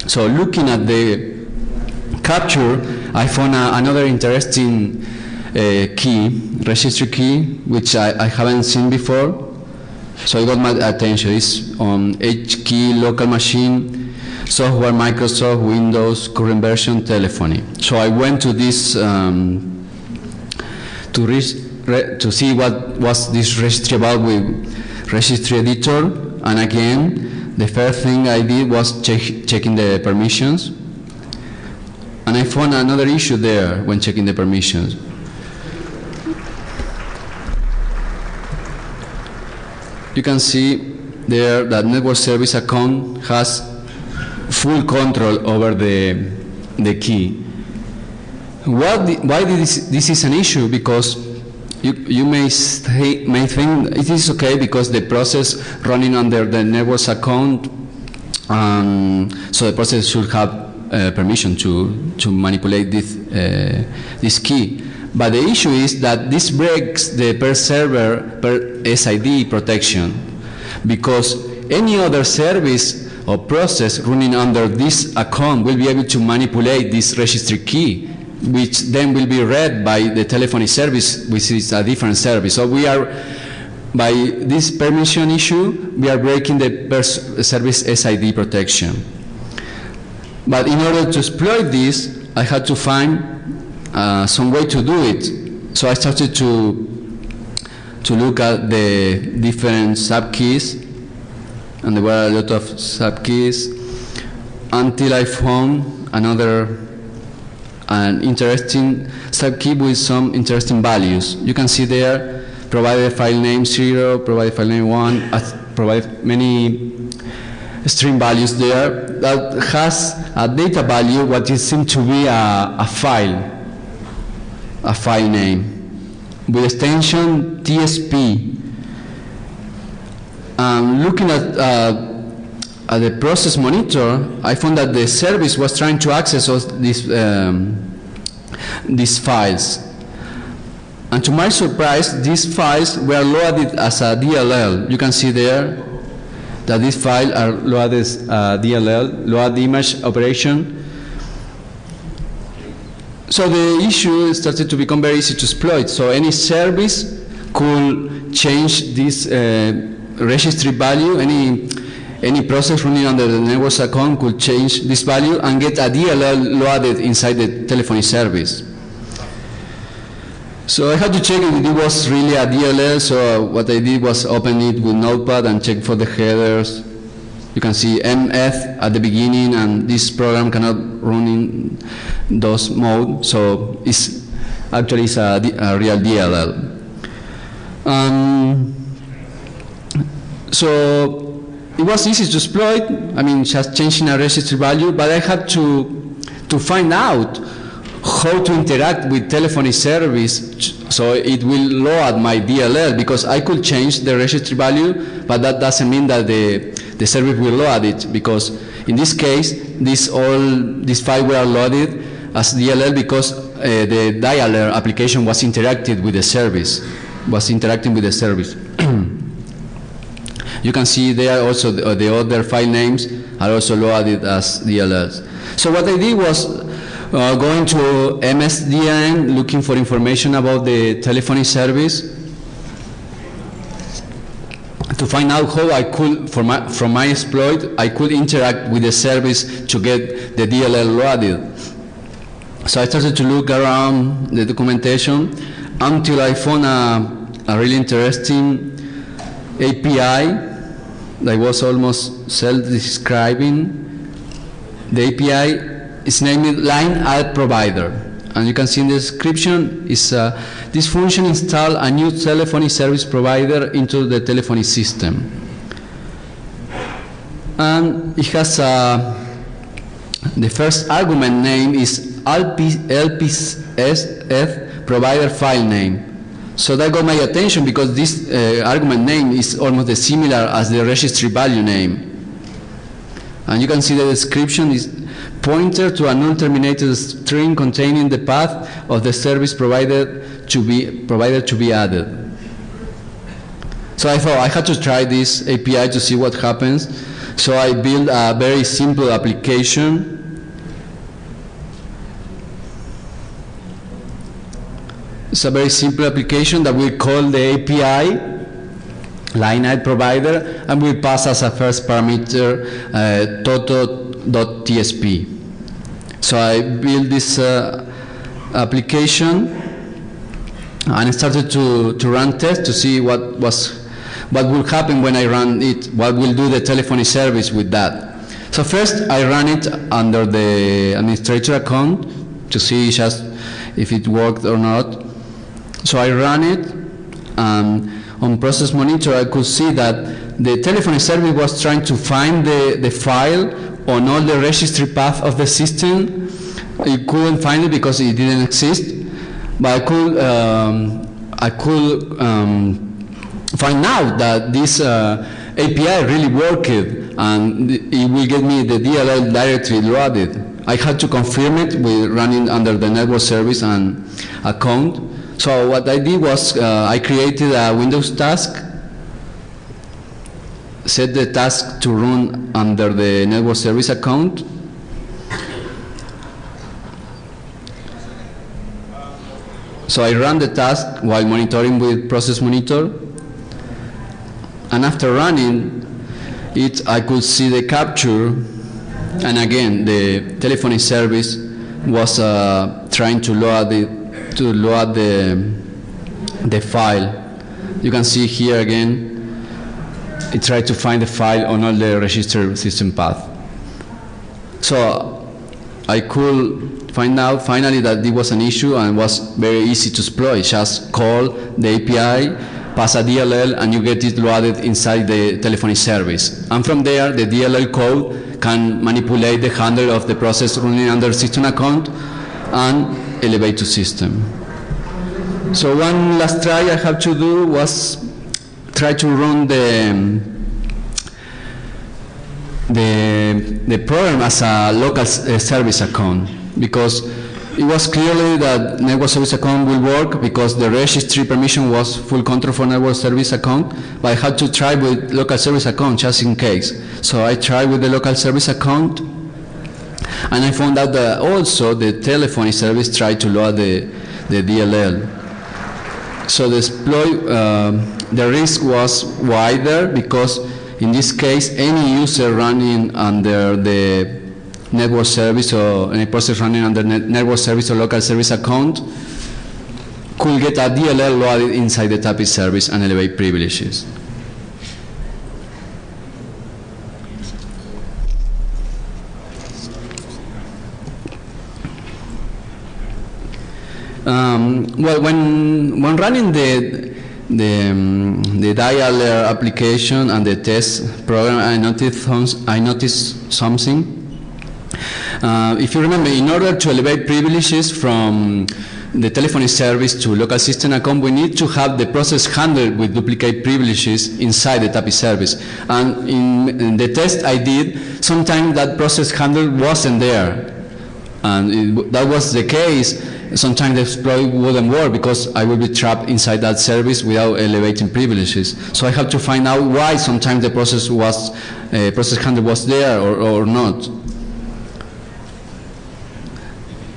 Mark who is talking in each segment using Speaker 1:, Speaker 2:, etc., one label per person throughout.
Speaker 1: So looking at the capture, I found another interesting key, registry key, which I haven't seen before. So it got my attention. It's on H key, local machine, software, Microsoft, Windows, current version, telephony. So I went to this to see what was this registry about with registry editor, and again, the first thing I did was checking the permissions, and I found another issue there when checking the permissions. You can see there that network service account has full control over the key. Why this is an issue? Because you may think it is okay because the process running under the network's account, so the process should have permission to manipulate this key. But the issue is that this breaks the per server, per SID protection, because any other service or process running under this account will be able to manipulate this registry key, which then will be read by the telephony service, which is a different service. So we are, by this permission issue, we are breaking the per service SID protection. But in order to exploit this, I had to find some way to do it. So I started to look at the different subkeys, and there were a lot of subkeys, until I found an interesting subkey with some interesting values. You can see there, provided file name 0, provided file name 1, provide many string values there that has a data value, what it seems to be a file name with extension TSP. Looking at the process monitor, I found that the service was trying to access these files. And to my surprise, these files were loaded as a DLL. You can see there that these files are loaded as DLL, load image operation. So the issue started to become very easy to exploit. So any service could change this registry value. Any process running under the network's account could change this value and get a DLL loaded inside the telephony service. So I had to check if it was really a DLL. So what I did was open it with Notepad and check for the headers. You can see MF at the beginning, and this program cannot run in those modes, so it's actually a real DLL. So it was easy to exploit. I mean, just changing a registry value, but I had to find out how to interact with telephony service so it will load my DLL, because I could change the registry value, but that doesn't mean that the service will load it, because in this case, these files were loaded as DLL because the dialer application was interacting with the service, You can see there also the other file names are also loaded as DLLs. So what I did was going to MSDN, looking for information about the telephony service, to find out how I could, from my exploit, I could interact with the service to get the DLL loaded. So I started to look around the documentation until I found a really interesting API that was almost self-describing. The API is named Line Add Provider. And you can see in the description, this function install a new telephony service provider into the telephony system. And it has the first argument name is LPSF provider file name. So that got my attention because this argument name is almost similar as the registry value name. And you can see the description is pointer to a non-terminated string containing the path of the service provider to be added. So I thought I had to try this API to see what happens. So I built a very simple application. It's a very simple application that we call the API line provider, and we pass as a first parameter toto.tsp. So I built this application and I started to run tests to see what will happen when I run it, what will do the telephony service with that. So first I ran it under the administrator account to see just if it worked or not. So I ran it, and on process monitor I could see that the telephony service was trying to find the file on all the registry path of the system. It couldn't find it because it didn't exist, but I could find out that this API really worked, and it will get me the DLL directory loaded. I had to confirm it with running under the network service and account. So what I did was I created a Windows task, set the task to run under the network service account. So I ran the task while monitoring with process monitor, and after running it I could see the capture, and again the telephony service was trying to load the file. You can see here again it tried to find the file on all the registered system path. So I could find out finally that it was an issue and was very easy to exploit. Just call the API, pass a DLL, and you get it loaded inside the telephony service. And from there, the DLL code can manipulate the handler of the process running under system account and elevate to system. So one last try I have to do was try to run the program as a local service account, because it was clearly that network service account will work because the registry permission was full control for network service account, but I had to try with local service account just in case. So I tried with the local service account, and I found out that also the telephony service tried to load the DLL. So the exploit, the risk was wider because in this case any user running under the network service or any process running under network service or local service account could get a DLL loaded inside the TAPI service and elevate privileges. Well, when running the dialer application and the test program, I noticed something. If you remember, in order to elevate privileges from the telephony service to local system account, we need to have the process handled with duplicate privileges inside the TAPI service. And in the test I did, sometimes that process handler wasn't there. And that was the case. Sometimes the exploit wouldn't work because I would be trapped inside that service without elevating privileges. So I have to find out why sometimes the process handler was there or not.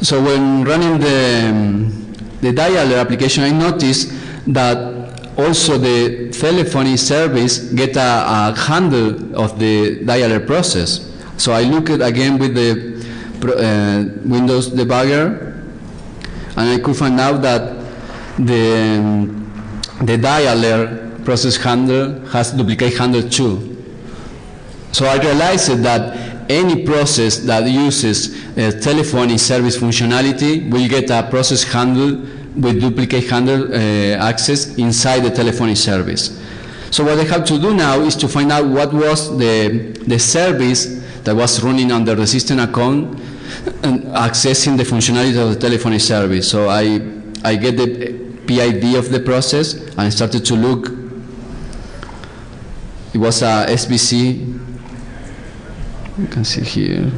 Speaker 1: So when running the dialer application, I noticed that also the telephony service get a handle of the dialer process. So I looked again with the Windows debugger, and I could find out that the dialer process handler has duplicate handle too. So I realized that any process that uses telephony service functionality will get a process handle with duplicate handle access inside the telephony service. So what I have to do now is to find out what was the service that was running under the system account and accessing the functionality of the telephony service. So I get the PID of the process and I started to look. It was a SBC. You can see here.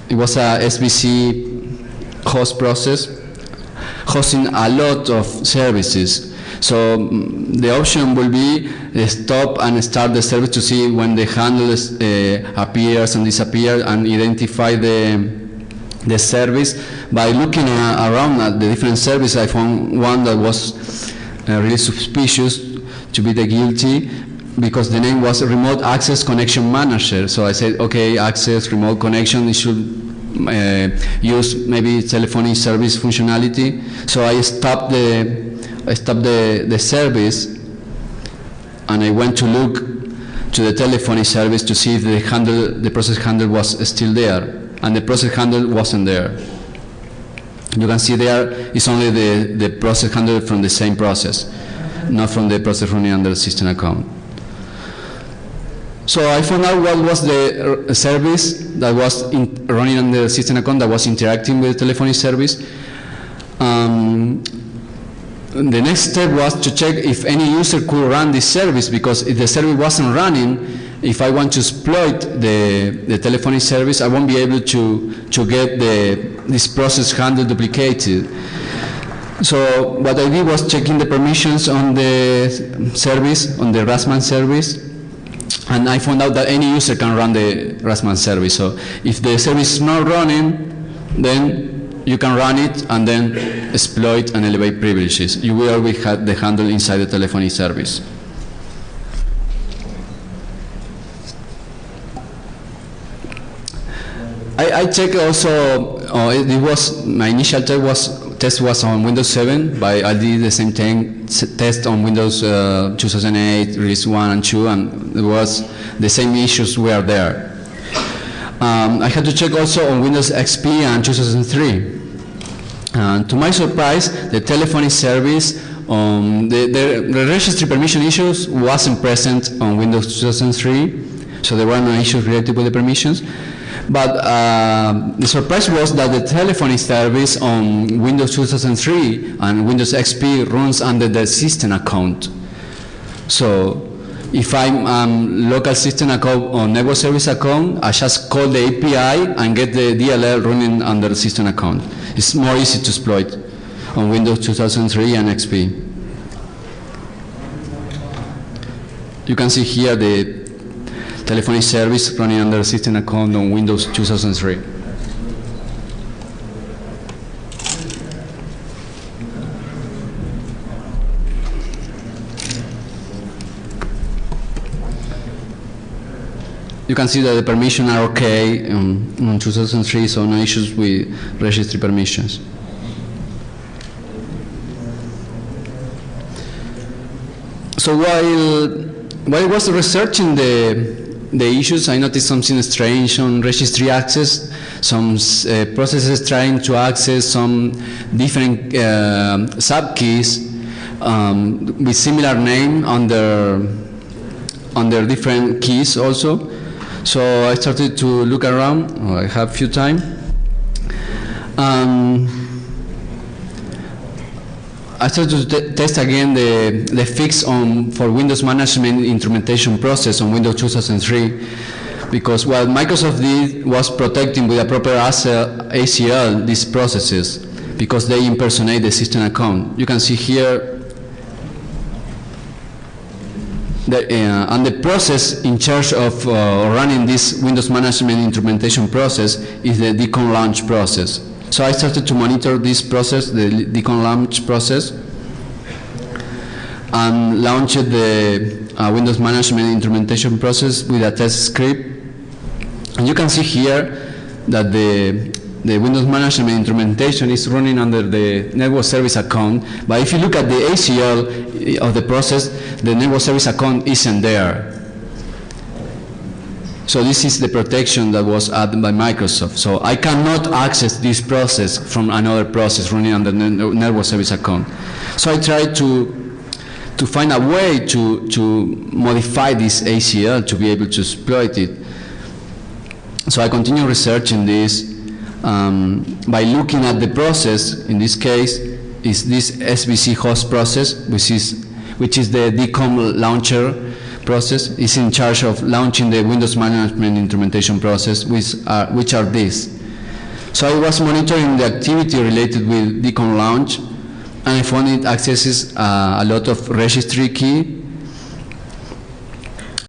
Speaker 1: It was a SBC host process hosting a lot of services. So the option will be stop and start the service to see when the handle appears and disappears, and identify the service. By looking around at the different services, I found one that was really suspicious to be the guilty, because the name was Remote Access Connection Manager. So I said, okay, access, remote connection, it should use maybe telephony service functionality. So I stopped the service, and I went to look to the telephony service to see if the process handle was still there, and the process handle wasn't there. You can see there is only the process handle from the same process, not from the process running under the system account. So I found out what was the service that was running under the system account that was interacting with the telephony service. The next step was to check if any user could run this service, because if the service wasn't running, if I want to exploit the telephony service, I won't be able to get this process handle duplicated. So what I did was checking the permissions on the service, on the Rasman service, and I found out that any user can run the Rasman service. So if the service is not running, then you can run it and then exploit and elevate privileges. You will always have the handle inside the telephony service. I checked also, my initial test was on Windows 7, but I did the same test on Windows 2008, release 1 and 2, and the same issues were there. I had to check also on Windows XP and 2003. To my surprise, the telephony service, the registry permission issues wasn't present on Windows 2003, so there were no issues related with the permissions. But the surprise was that the telephony service on Windows 2003 and Windows XP runs under the system account. So if I'm local system account or network service account, I just call the API and get the DLL running under the system account. It's more easy to exploit on Windows 2003 and XP. You can see here the telephony service running under the system account on Windows 2003. You can see that the permissions are okay on 2003, so no issues with registry permissions. So while I was researching the issues, I noticed something strange on registry access. Some processes trying to access some different subkeys with similar name under different keys also. So I started to look around. I have few time. I started to test again the fix for Windows management instrumentation process on Windows 2003, because what Microsoft did was protecting with a proper ACL these processes, because they impersonate the system account. You can see here and the process in charge of running this Windows management instrumentation process is the DEFCON launch process. So I started to monitor this process, the DEFCON launch process, and launched the Windows management instrumentation process with a test script. And you can see here that the Windows management instrumentation is running under the network service account, but if you look at the ACL of the process, the network service account isn't there. So this is the protection that was added by Microsoft. So I cannot access this process from another process running under the network service account. So I tried to find a way to modify this ACL to be able to exploit it. So I continue researching this by looking at the process. In this case, is this SBC host process, which is the DEFCON launcher process, is in charge of launching the Windows management instrumentation process, which are these. So I was monitoring the activity related with DEFCON launch, and I found it accesses a lot of registry key